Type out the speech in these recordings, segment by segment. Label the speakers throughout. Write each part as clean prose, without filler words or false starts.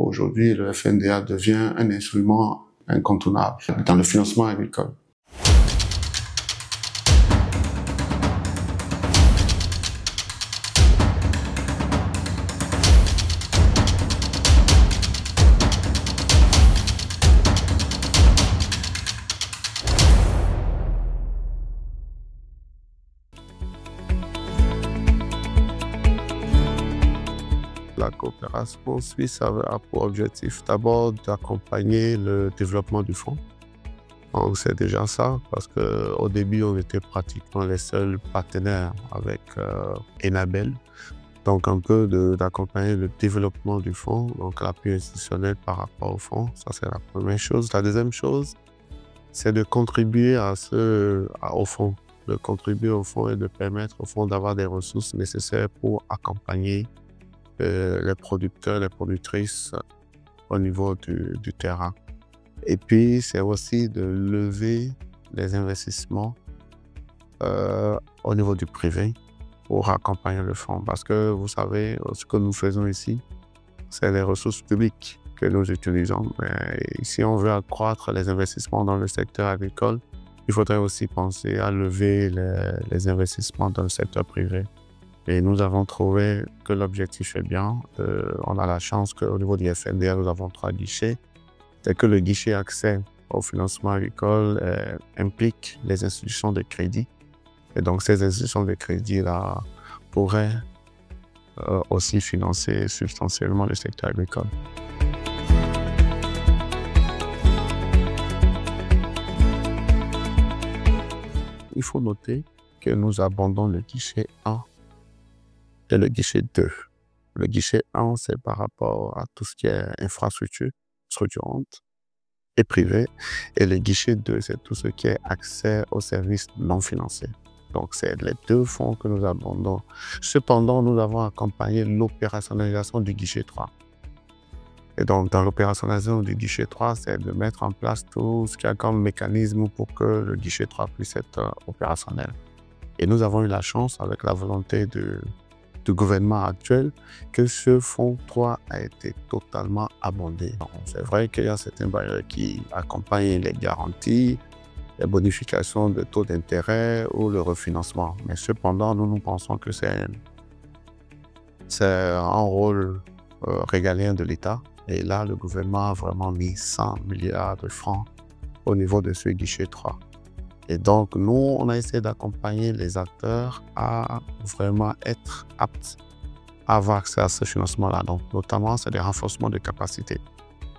Speaker 1: aujourd'hui, le FNDA devient un instrument incontournable dans le financement agricole. La coopération suisse a pour objectif d'abord d'accompagner le développement du fonds. Donc c'est déjà ça, parce qu'au début, on était pratiquement les seuls partenaires avec Enabel. Donc un peu d'accompagner le développement du fonds, donc l'appui institutionnel par rapport au fonds. Ça, c'est la première chose. La deuxième chose, c'est de contribuer au fonds. De contribuer au fonds et de permettre au fonds d'avoir des ressources nécessaires pour accompagner les producteurs, les productrices au niveau du terrain. Et puis, c'est aussi de lever les investissements au niveau du privé pour accompagner le fonds. Parce que vous savez, ce que nous faisons ici, c'est les ressources publiques que nous utilisons. Mais si on veut accroître les investissements dans le secteur agricole, il faudrait aussi penser à lever les investissements dans le secteur privé. Et nous avons trouvé que l'objectif est bien. On a la chance qu'au niveau du FNDA, nous avons 3 guichets. C'est que le guichet accès au financement agricole implique les institutions de crédit. Et donc, ces institutions de crédit-là pourraient aussi financer substantiellement le secteur agricole. Il faut noter que nous abandonnons le guichet 1 et le guichet 2. Le guichet 1, c'est par rapport à tout ce qui est infrastructure structurante et privée. Et le guichet 2, c'est tout ce qui est accès aux services non financiers. Donc, c'est les 2 fonds que nous abandonnons. Cependant, nous avons accompagné l'opérationnalisation du guichet 3. Et donc, dans l'opérationnalisation du guichet 3, c'est de mettre en place tout ce qu'il y a comme mécanisme pour que le guichet 3 puisse être opérationnel. Et nous avons eu la chance, avec la volonté du gouvernement actuel, que ce fonds 3 a été totalement abondé. C'est vrai qu'il y a certains bailleurs qui accompagnent les garanties, les bonifications de taux d'intérêt ou le refinancement. Mais cependant, nous pensons que c'est un rôle régalien de l'État. Et là, le gouvernement a vraiment mis 100 milliards de francs au niveau de ce guichet 3. Et donc, nous, on a essayé d'accompagner les acteurs à vraiment être aptes à avoir accès à ce financement-là. Donc, notamment, c'est des renforcements de capacité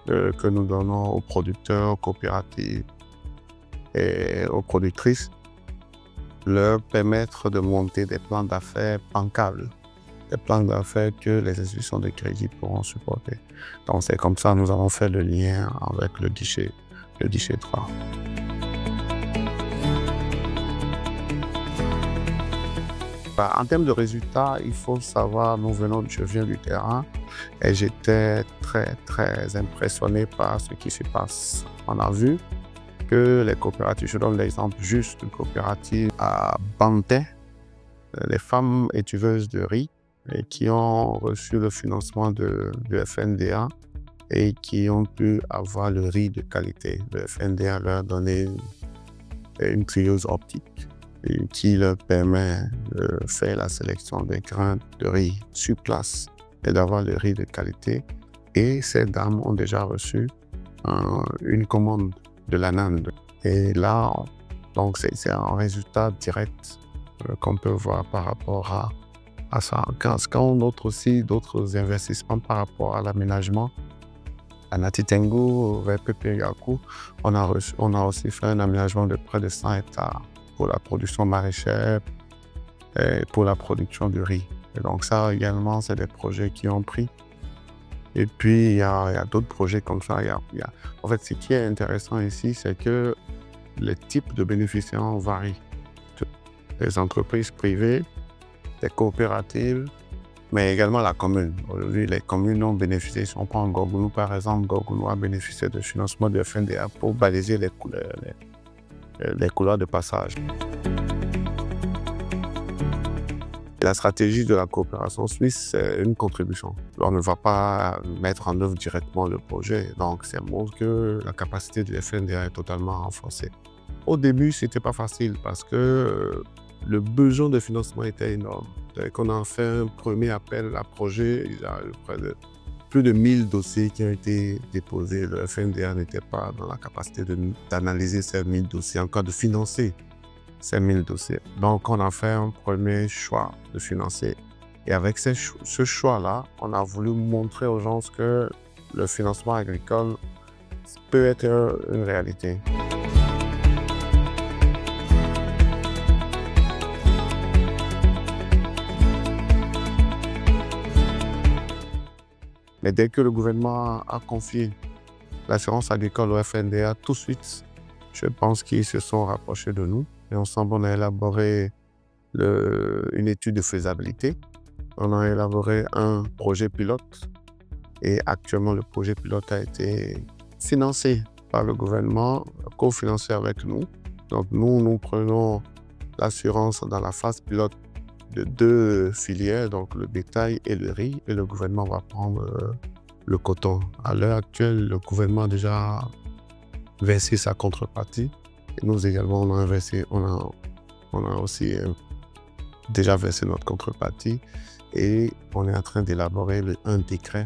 Speaker 1: que nous donnons aux producteurs, aux coopératives et aux productrices, leur permettre de monter des plans d'affaires bancables, des plans d'affaires que les institutions de crédit pourront supporter. Donc, c'est comme ça que nous avons fait le lien avec le guichet 3. En termes de résultats, il faut savoir, je viens du terrain et j'étais très impressionné par ce qui se passe. On a vu que les coopératives, je donne l'exemple juste d'une coopérative à Bantais, les femmes étuveuses de riz et qui ont reçu le financement de FNDA et qui ont pu avoir le riz de qualité. Le FNDA leur a donné une trieuse optique qui leur permet de faire la sélection des grains de riz sur place et d'avoir le riz de qualité. Et ces dames ont déjà reçu une commande de l'Anand. Et là, donc c'est un résultat direct qu'on peut voir par rapport à ça. Quand on note aussi d'autres investissements par rapport à l'aménagement, à Natitengu, vers Peperiaku, on a aussi fait un aménagement de près de 100 hectares pour la production maraîchère et pour la production de riz. Et donc ça également, c'est des projets qui ont pris. Et puis, il y a d'autres projets comme ça. En fait, ce qui est intéressant ici, c'est que les types de bénéficiaires varient. Les entreprises privées, les coopératives, mais également la commune. Aujourd'hui, les communes ont bénéficié, si on prend Gogounou par exemple, Gogounou a bénéficié de financement de FNDA pour baliser les couloirs de passage. La stratégie de la coopération suisse, c'est une contribution. On ne va pas mettre en œuvre directement le projet. Donc, ça montre que la capacité du FNDA est totalement renforcée. Au début, ce n'était pas facile parce que le besoin de financement était énorme. On a fait un premier appel à projet, il y a plus de 1000 dossiers qui ont été déposés. Le FNDA n'était pas dans la capacité d'analyser ces 1000 dossiers, encore de financer ces 1000 dossiers. Donc, on a fait un premier choix de financer. Et avec ce choix-là, on a voulu montrer aux gens que le financement agricole peut être une réalité. Mais dès que le gouvernement a confié l'assurance agricole au FNDA, tout de suite, je pense qu'ils se sont rapprochés de nous. Et ensemble, on a élaboré une étude de faisabilité. On a élaboré un projet pilote. Et actuellement, le projet pilote a été financé par le gouvernement, cofinancé avec nous. Donc, nous prenons l'assurance dans la phase pilote de 2 filières, donc le bétail et le riz, et le gouvernement va prendre le coton. À l'heure actuelle, le gouvernement a déjà versé sa contrepartie. Et nous également, on a aussi déjà versé notre contrepartie et on est en train d'élaborer un décret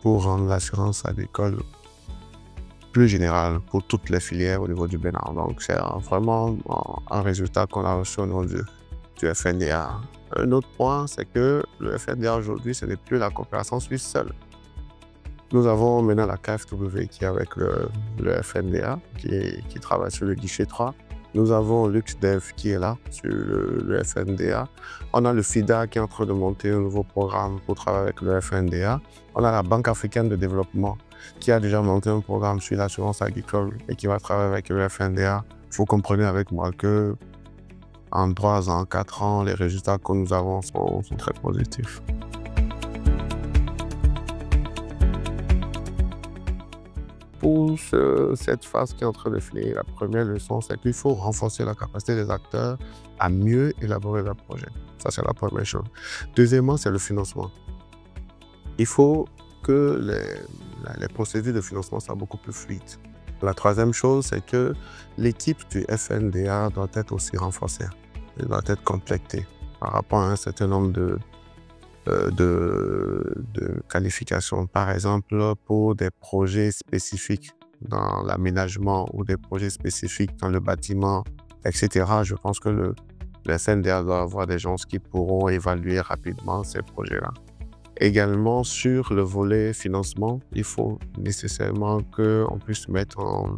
Speaker 1: pour rendre l'assurance agricole plus générale pour toutes les filières au niveau du Bénin. Donc, c'est vraiment un résultat qu'on a reçu au nom du FNDA. Un autre point, c'est que le FNDA aujourd'hui, ce n'est plus la coopération suisse seule. Nous avons maintenant la KfW qui est avec le FNDA, qui travaille sur le guichet 3. Nous avons LuxDev qui est là, sur le FNDA. On a le FIDA qui est en train de monter un nouveau programme pour travailler avec le FNDA. On a la Banque africaine de développement qui a déjà monté un programme sur l'assurance agricole et qui va travailler avec le FNDA. Vous comprenez avec moi que en 3 ans, 4 ans, les résultats que nous avons sont très positifs. Pour cette phase qui est en train de finir, la première leçon, c'est qu'il faut renforcer la capacité des acteurs à mieux élaborer leurs projets. Ça, c'est la première chose. Deuxièmement, c'est le financement. Il faut que les procédures de financement soient beaucoup plus fluides. La troisième chose, c'est que l'équipe du FNDA doit être aussi renforcée. Elle doit être complétée par rapport à un certain nombre de qualifications. Par exemple, pour des projets spécifiques dans l'aménagement ou des projets spécifiques dans le bâtiment, etc. Je pense que le FNDA doit avoir des gens qui pourront évaluer rapidement ces projets-là. Également, sur le volet financement, il faut nécessairement qu'on puisse mettre en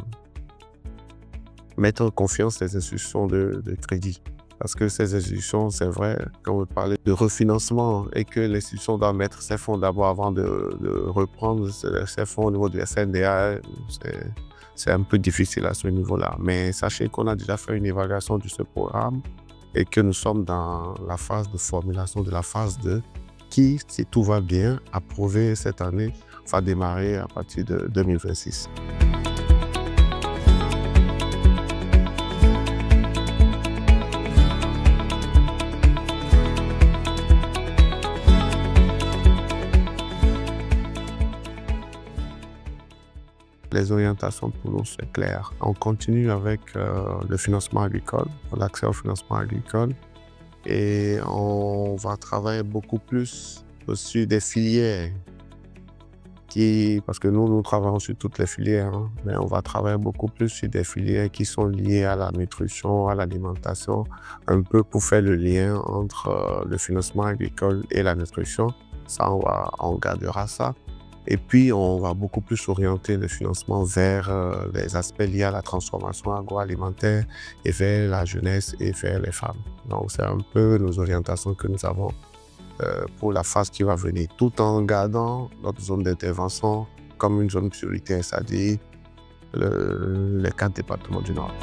Speaker 1: confiance les institutions de crédit. Parce que ces institutions, c'est vrai, quand vous parlez de refinancement et que l'institution doit mettre ses fonds d'abord avant de reprendre ses fonds au niveau du FNDA, c'est un peu difficile à ce niveau-là. Mais sachez qu'on a déjà fait une évaluation de ce programme et que nous sommes dans la phase de formulation de la phase 2 qui, si tout va bien, approuvé cette année, va démarrer à partir de 2026. Les orientations pour nous, c'est clair. On continue avec le financement agricole, l'accès au financement agricole. Et on va travailler beaucoup plus sur des filières parce que nous travaillons sur toutes les filières, hein, mais on va travailler beaucoup plus sur des filières qui sont liées à la nutrition, à l'alimentation, un peu pour faire le lien entre le financement agricole et la nutrition. Ça, on gardera ça. Et puis, on va beaucoup plus orienter le financement vers les aspects liés à la transformation agroalimentaire et vers la jeunesse et vers les femmes. Donc, c'est un peu nos orientations que nous avons pour la phase qui va venir, tout en gardant notre zone d'intervention comme une zone prioritaire, c'est-à-dire les 4 départements du Nord.